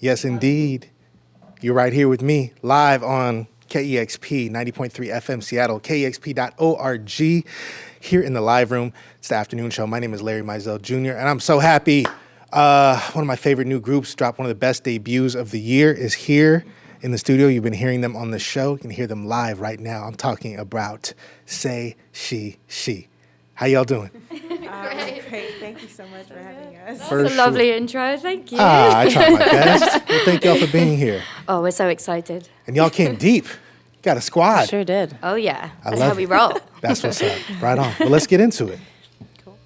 Yes, indeed. You're right here with me, live on KEXP 90.3 FM Seattle, KEXP.org, here in the live room. It's the afternoon show. My name is Larry Mizell Jr., and I'm so happy. One of my favorite new groups dropped one of the best debuts of the year is here in the studio. You've been hearing them on the show. You can hear them live right now. I'm talking about Say, She. How y'all doing? Great. Thank you so much for having us. That's a lovely intro. Thank you. I tried my best. Well, thank y'all for being here. Oh, we're so excited. And y'all came deep. Got a squad. Sure did. Oh, yeah. I That's love how we it. roll. That's what's up. Right on. Well, let's get into it. Cool.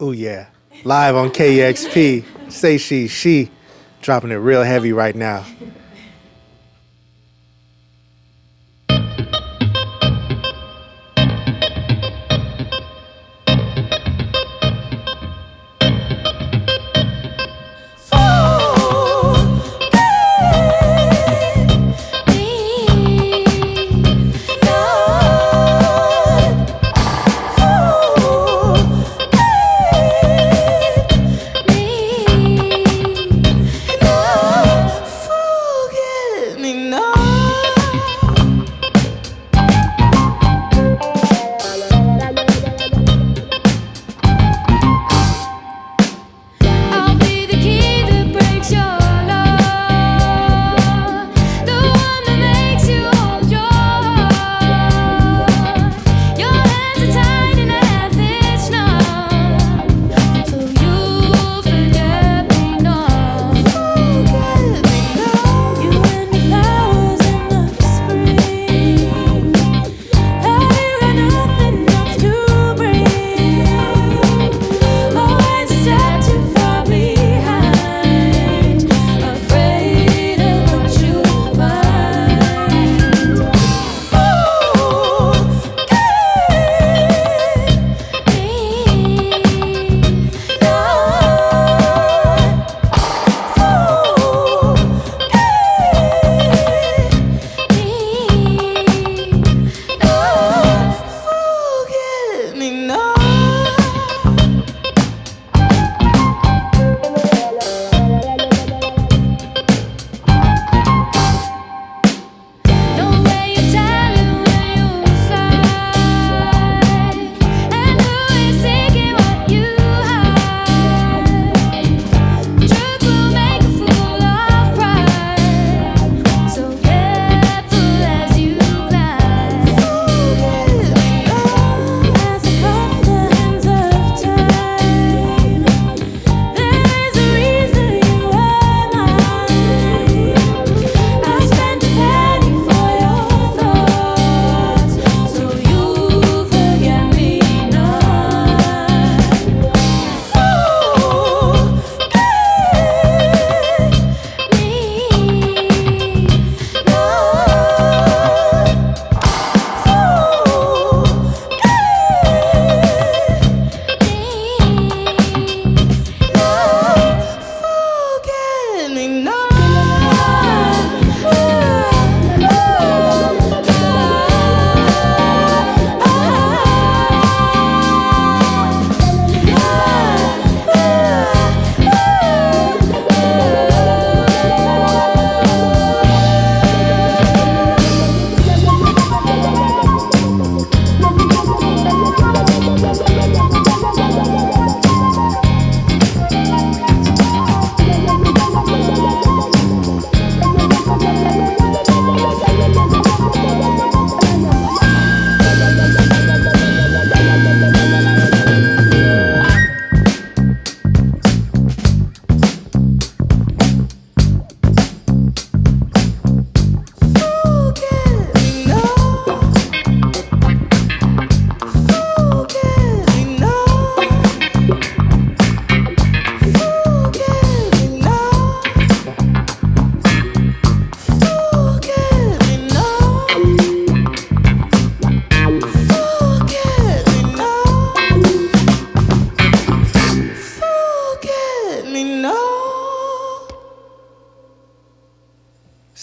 Oh yeah. Live on KEXP. Say she. Dropping it real heavy right now.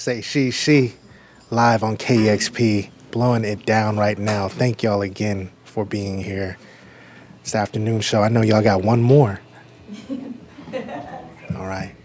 Say she, live on KEXP, blowing it down right now. Thank y'all again for being here. This afternoon show, I know y'all got one more. All right.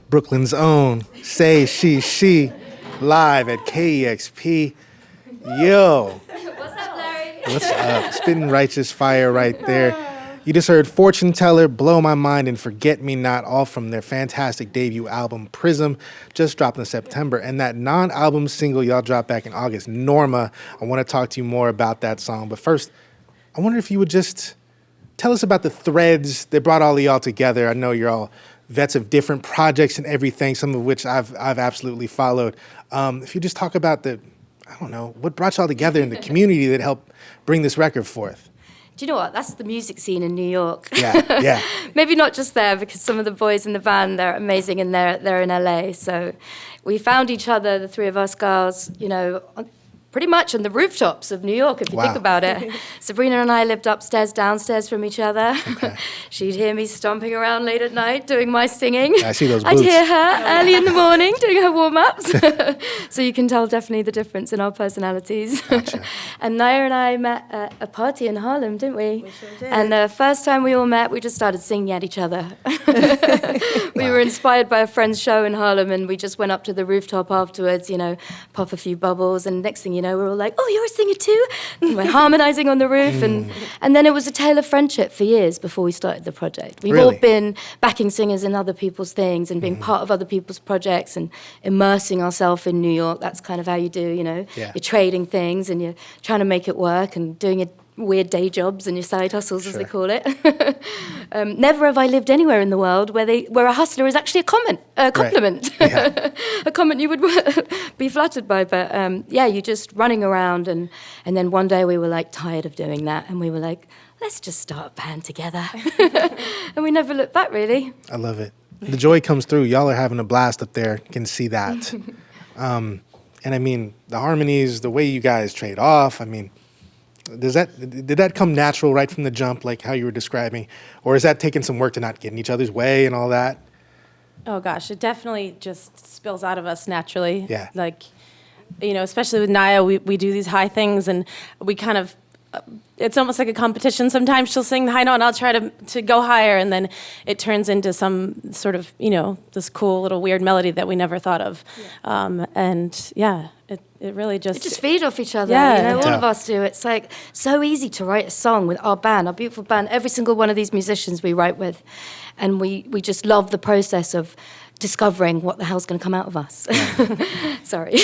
Brooklyn's own Say She, live at KEXP. Yo. What's up, Larry? What's up? Spitting righteous fire right there. You just heard Fortune Teller, Blow My Mind, and Forget Me Not, all from their fantastic debut album, Prism, just dropped in September. And that non-album single y'all dropped back in August, Norma. I want to talk to you more about that song. But first, I wonder if you would just tell us about the threads that brought all of y'all together. I know you're all vets of different projects and everything, some of which I've absolutely followed. If you just talk about what brought y'all together in the community that helped bring this record forth. Do you know what? That's the music scene in New York. Yeah. Maybe not just there, because some of the boys in the band, they're amazing, and they're in LA. So we found each other, the three of us girls, pretty much on the rooftops of New York, if you think about it. Sabrina and I lived upstairs, downstairs from each other. Okay. She'd hear me stomping around late at night doing my singing. I see those boots. I'd hear her early in the morning doing her warm-ups. So you can tell definitely the difference in our personalities. Gotcha. And Naya and I met at a party in Harlem, didn't we? We sure did. And the first time we all met, we just started singing at each other. We were inspired by a friend's show in Harlem, and we just went up to the rooftop afterwards, pop a few bubbles, and next thing you know, we're all like, oh, you're a singer too? And we're harmonizing on the roof. And then it was a tale of friendship for years before we started the project. We've all been backing singers in other people's things and being part of other people's projects and immersing ourselves in New York. That's kind of how you do, You're trading things and you're trying to make it work and doing your weird day jobs and your side hustles, as they call it. Never have I lived anywhere in the world where a hustler is actually a compliment. Right. A comment you would be flattered by. But you're just running around. And then one day we were like tired of doing that. And we were like, let's just start a band together. And we never looked back, really. I love it. The joy comes through. Y'all are having a blast up there. You can see that. And I mean, the harmonies, the way you guys trade off, I mean, did that come natural right from the jump, like how you were describing? Or is that taking some work to not get in each other's way and all that? Oh, gosh, it definitely just spills out of us naturally. Yeah. Like, especially with Naya, we do these high things, and we kind of, it's almost like a competition. Sometimes she'll sing the high note, and I'll try to go higher, and then it turns into some sort of, this cool little weird melody that we never thought of. Yeah. It really just... It just feed off each other, all of us do. It's like so easy to write a song with our band, our beautiful band. Every single one of these musicians we write with. And we just love the process of discovering what the hell's going to come out of us. Sorry.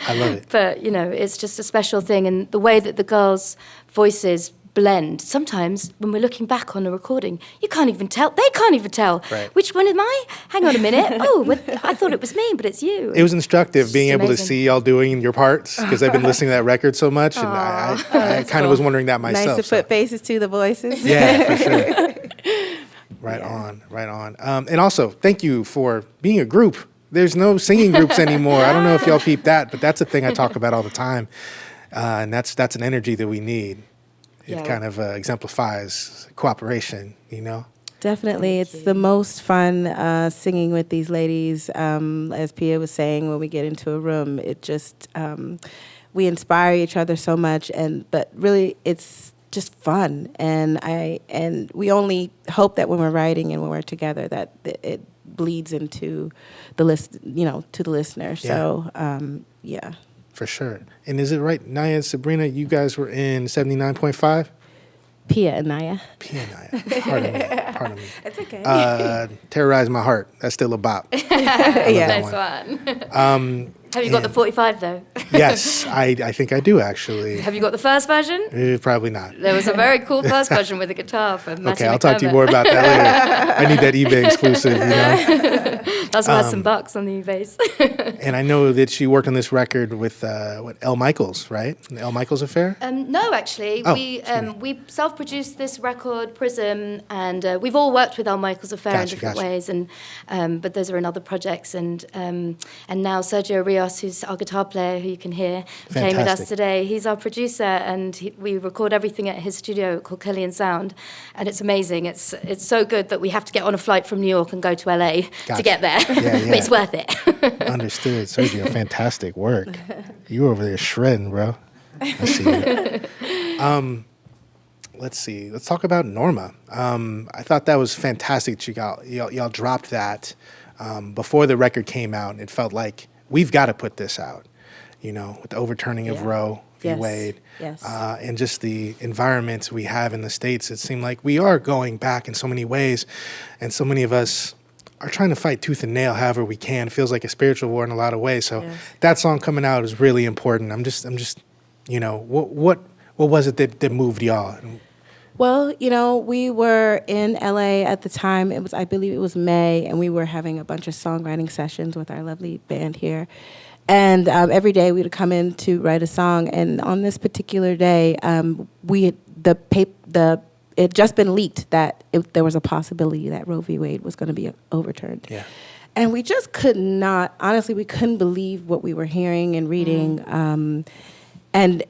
I love it. But, it's just a special thing. And the way that the girls' voices blend, sometimes when we're looking back on a recording, you can't even tell. They can't even tell. Right. Which one am I? Hang on a minute. Oh, I thought it was me, but it's you. It was instructive being able to see y'all doing your parts, because I've been listening to that record so much, and I kind of was wondering that myself. Nice to put faces to the voices. Yeah, for sure. Right on. And also, thank you for being a group. There's no singing groups anymore. I don't know if y'all peep that, but that's a thing I talk about all the time. And that's an energy that we need. It kind of exemplifies cooperation, Definitely. It's the most fun singing with these ladies. As Piya was saying, when we get into a room, it just, we inspire each other so much. But really, it's just fun. And we only hope that when we're writing and when we're together, that it bleeds into the to the listener. So, yeah. For sure. And is it right, Naya and Sabrina, you guys were in 79.5? Piya and Naya. Pardon me. It's okay. Terrorize My Heart. That's still a bop. Nice one. Have you got the 45, though? Yes, I think I do, actually. Have you got the first version? Probably not. There was a very cool first version with a guitar from Matthew. Okay, I'll talk to you more about that later. I need that eBay exclusive, That's worth some bucks on the eBays. And I know that she worked on this record with L. Michaels, right? The L. Michaels Affair? No, actually. We self-produced this record, Prism, and we've all worked with L. Michaels Affair in different ways. But those are in other projects. And now Sergio Rios, who's our guitar player, who you can hear, playing with us today. He's our producer, and we record everything at his studio called Killian Sound, and it's amazing. It's so good that we have to get on a flight from New York and go to LA to get there. But it's worth it. Understood. Sergio, fantastic work. You were over there shredding, bro. I see you. Let's see. Let's talk about Norma. I thought that was fantastic that y'all dropped that before the record came out. It felt like we've got to put this out, with the overturning of Roe v. Wade. Yes. And just the environment we have in the States. It seemed like we are going back in so many ways, and so many of us are trying to fight tooth and nail however we can. It feels like a spiritual war in a lot of ways. So that song coming out is really important. I'm just what was it that moved y'all? Well, we were in LA at the time. I believe it was May, and we were having a bunch of songwriting sessions with our lovely band here. And every day we would come in to write a song. And on this particular day, it had just been leaked that there was a possibility that Roe v. Wade was going to be overturned. Yeah. And we just could not, honestly, we couldn't believe what we were hearing and reading, and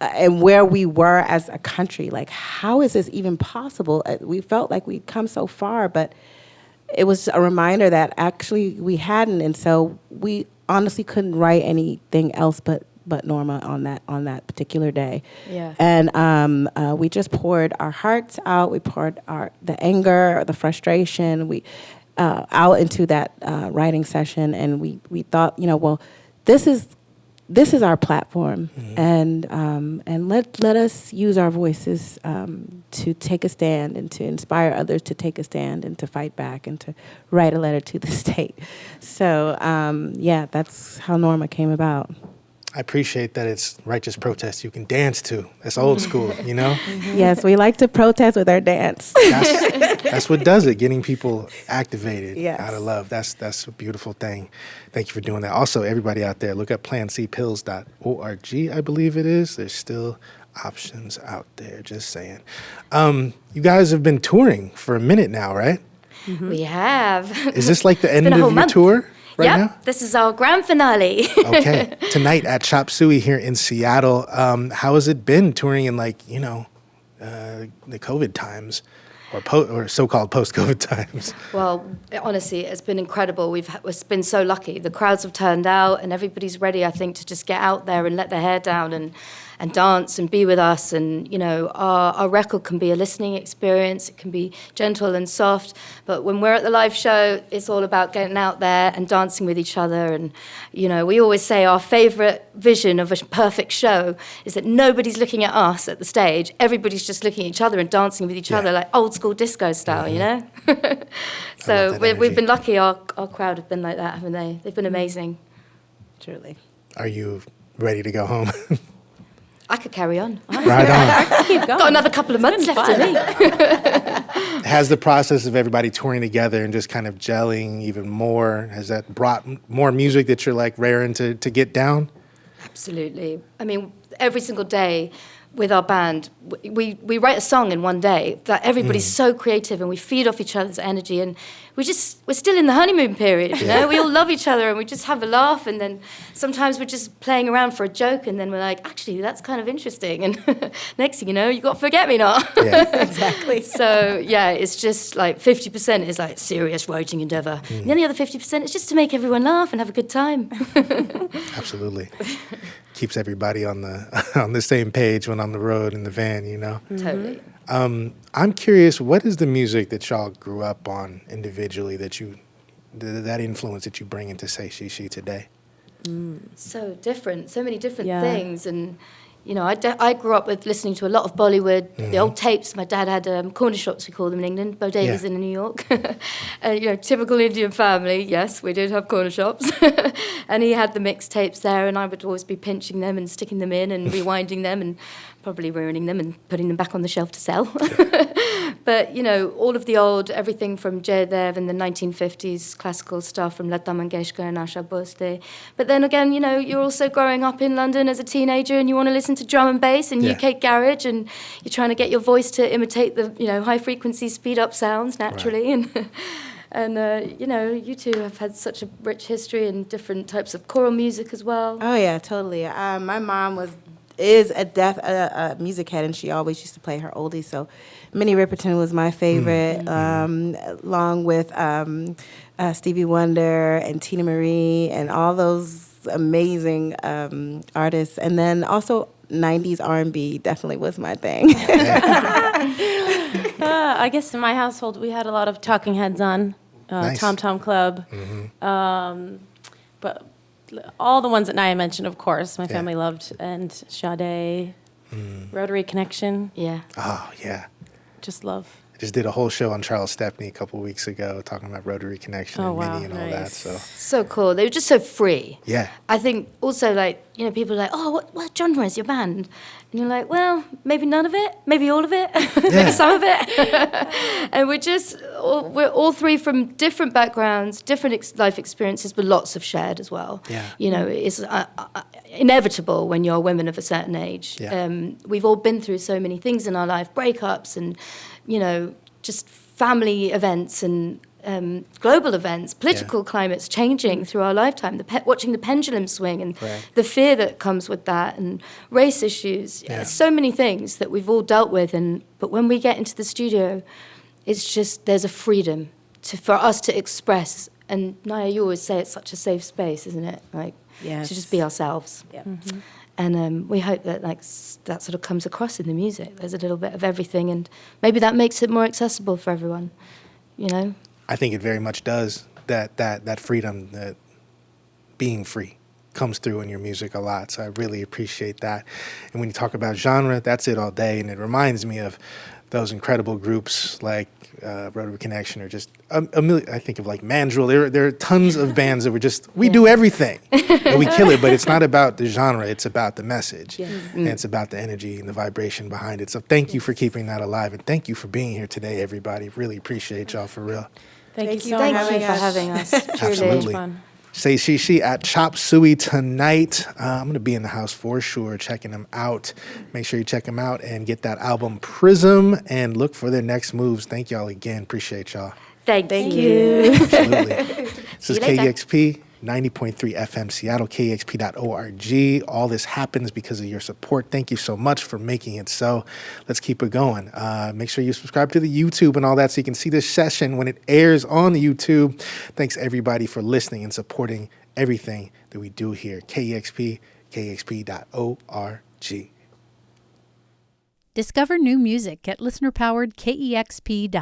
where we were as a country. Like, how is this even possible? We felt like we'd come so far, but it was a reminder that actually we hadn't, and so we honestly couldn't write anything else but NORMA on that particular day. Yeah. And we just poured our hearts out. We poured the anger, the frustration, out into that writing session, and we thought, well, this is our platform, and let us use our voices to take a stand and to inspire others to take a stand and to fight back and to write a letter to the state. So that's how NORMA came about. I appreciate that it's righteous protest you can dance to. That's old school, you know? Yes, we like to protest with our dance. That's what does it, getting people activated out of love. That's a beautiful thing. Thank you for doing that. Also, everybody out there, look up plancpills.org, I believe it is. There's still options out there, just saying. You guys have been touring for a minute now, right? Mm-hmm. We have. Is this like the end of your tour? Right now? This is our grand finale. Okay. Tonight at Chop Suey here in Seattle. How has it been touring in the COVID times or so-called post-COVID times? Well, honestly, it's been incredible. We've been so lucky. The crowds have turned out and everybody's ready, I think, to just get out there and let their hair down and dance and be with us. And, our record can be a listening experience. It can be gentle and soft. But when we're at the live show, it's all about getting out there and dancing with each other. And, we always say our favorite vision of a perfect show is that nobody's looking at us at the stage. Everybody's just looking at each other and dancing with each other like old school disco style, So we've been lucky. Our crowd have been like that, haven't they? They've been amazing. Truly. Are you ready to go home? I could carry on. Right on. I can keep going. Got another couple of months left to me. Has the process of everybody touring together and just kind of gelling even more, has that brought more music that you're like raring to get down? Absolutely. I mean, every single day with our band, we write a song in one day. That everybody's so creative and we feed off each other's energy, and we're still in the honeymoon period, We all love each other and we just have a laugh, and then sometimes we're just playing around for a joke, and then we're like, actually, that's kind of interesting, and next thing you know, you got Forget-Me-Not. Yeah, exactly. So, it's just like 50% is like serious writing endeavor. And then the other 50% is just to make everyone laugh and have a good time. Absolutely. Keeps everybody on the same page when on the road in the van, Totally. I'm curious, what is the music that y'all grew up on individually that influence that you bring into Say She today? So different, so many different things. And, I grew up with listening to a lot of Bollywood, the old tapes. My dad had corner shops, we call them in England, bodegas in New York. And, typical Indian family, yes, we did have corner shops. And he had the mixtapes there, and I would always be pinching them and sticking them in and rewinding them and probably ruining them and putting them back on the shelf to sell. But, all of the old, everything from Jaydev in the 1950s, classical stuff from Lata Mangeshkar and Asha Bhosle. But then again, you're also growing up in London as a teenager and you want to listen to drum and bass and UK garage, and you're trying to get your voice to imitate the, high frequency speed up sounds naturally. Right. And you two have had such a rich history and different types of choral music as well. Oh, yeah, totally. My mom is a music head, and she always used to play her oldies. So Minnie Riperton was my favorite, along with Stevie Wonder and Tina Marie and all those amazing artists. And then also 90s R&B definitely was my thing. I guess in my household we had a lot of Talking Heads on, Nice. Tom Tom Club, but all the ones that Naya mentioned, of course, my family loved, and Sade, Rotary Connection. Yeah. Oh, yeah. Just love. just did a whole show on Charles Stepney a couple of weeks ago talking about Rotary Connection and wow, MIDI and all that. nice. So cool. They were just so free. Yeah. I think also, like, you know, people are like, oh, what genre is your band? And you're like, well, maybe none of it, maybe all of it, maybe some of it. And we're all three from different backgrounds, different life experiences, but lots of shared as well. Yeah. You know, it's inevitable when you're women of a certain age. Yeah. We've all been through so many things in our life, breakups and, you know, just family events and global events, political climates changing through our lifetime, watching the pendulum swing and the fear that comes with that, and race issues, so many things that we've all dealt with. But when we get into the studio, it's just, there's a freedom for us to express. And Naya, you always say it's such a safe space, isn't it? Like, to just be ourselves. Yeah. Mm-hmm. And we hope that that sort of comes across in the music. There's a little bit of everything, and maybe that makes it more accessible for everyone, you know? I think it very much does. That freedom, that being free, comes through in your music a lot. So I really appreciate that. And when you talk about genre, that's it all day. And it reminds me of those incredible groups like Rotary Connection, or just a million. I think of like Mandrill. There are tons of bands that we do everything and we kill it. But it's not about the genre; it's about the message, and it's about the energy and the vibration behind it. So thank you for keeping that alive, and thank you for being here today, everybody. Really appreciate y'all for real. Thank you Thank you for having us. Truly. Absolutely. Fun. Say She at Chop Suey tonight. I'm going to be in the house for sure, checking them out. Make sure you check them out and get that album Prism and look for their next moves. Thank y'all again. Appreciate y'all. Thank you. Absolutely. This is you later. KEXP 90.3 FM Seattle, KEXP.org. All this happens because of your support. Thank you so much for making it so. Let's keep it going. Make sure you subscribe to the YouTube and all that so you can see this session when it airs on the YouTube. Thanks, everybody, for listening and supporting everything that we do here. KEXP, KEXP.org. Discover new music at listener-powered KEXP.org.